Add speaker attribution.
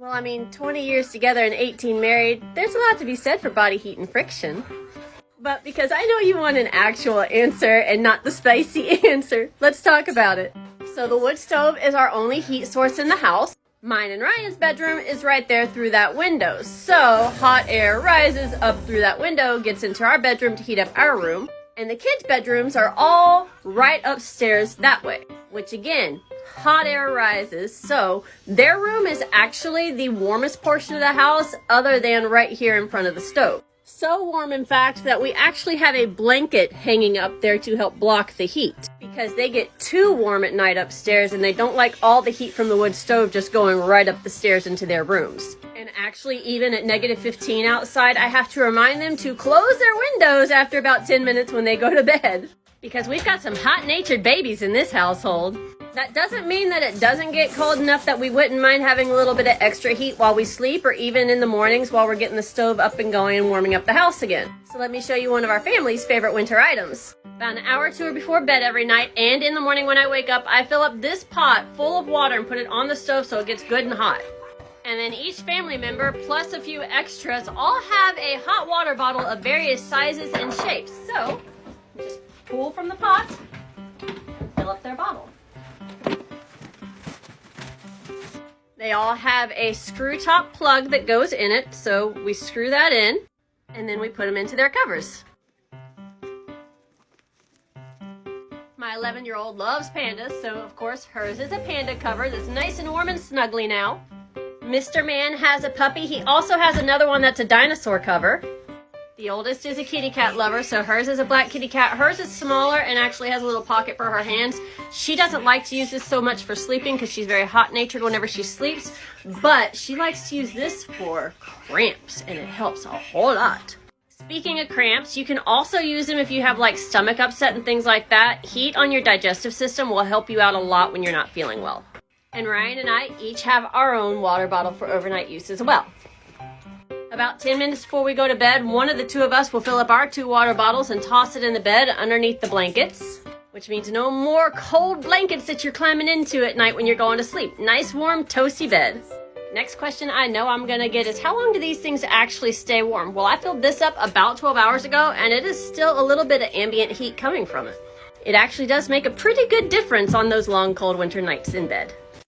Speaker 1: Well, I mean, 20 years together and 18 married, there's a lot to be said for body heat and friction. But because I know you want an actual answer and not the spicy answer, let's talk about it. So the wood stove is our only heat source in the house. Mine and Ryan's bedroom is right there through that window. So hot air rises up through that window, gets into our bedroom to heat up our room. And the kids' bedrooms are all right upstairs that way, which again, hot air rises. So their room is actually the warmest portion of the house other than right here in front of the stove. So warm, in fact, that we actually have a blanket hanging up there to help block the heat because they get too warm at night upstairs and they don't like all the heat from the wood stove just going right up the stairs into their rooms. And actually, even at -15 outside, I have to remind them to close their windows after about 10 minutes when they go to bed because we've got some hot-natured babies in this household. That doesn't mean that it doesn't get cold enough that we wouldn't mind having a little bit of extra heat while we sleep or even in the mornings while we're getting the stove up and going and warming up the house again. So let me show you one of our family's favorite winter items. About an hour or two before bed every night and in the morning when I wake up, I fill up this pot full of water and put it on the stove so it gets good and hot. And then each family member, plus a few extras, all have a hot water bottle of various sizes and shapes. So just pull from the pot and fill up their bottle. They all have a screw top plug that goes in it, so we screw that in, and then we put them into their covers. My 11-year-old loves pandas, so of course hers is a panda cover that's nice and warm and snuggly now. Mr. Man has a puppy. He also has another one that's a dinosaur cover. The oldest is a kitty cat lover, so hers is a black kitty cat. Hers is smaller and actually has a little pocket for her hands. She doesn't like to use this so much for sleeping because she's very hot-natured whenever she sleeps, but she likes to use this for cramps, and it helps a whole lot. Speaking of cramps, you can also use them if you have like stomach upset and things like that. Heat on your digestive system will help you out a lot when you're not feeling well. And Ryan and I each have our own water bottle for overnight use as well. About 10 minutes before we go to bed, one of the two of us will fill up our 2 water bottles and toss it in the bed underneath the blankets, which means no more cold blankets that you're climbing into at night when you're going to sleep. Nice, warm, toasty bed. Next question I know I'm going to get is, how long do these things actually stay warm? Well, I filled this up about 12 hours ago, and it is still a little bit of ambient heat coming from it. It actually does make a pretty good difference on those long, cold winter nights in bed.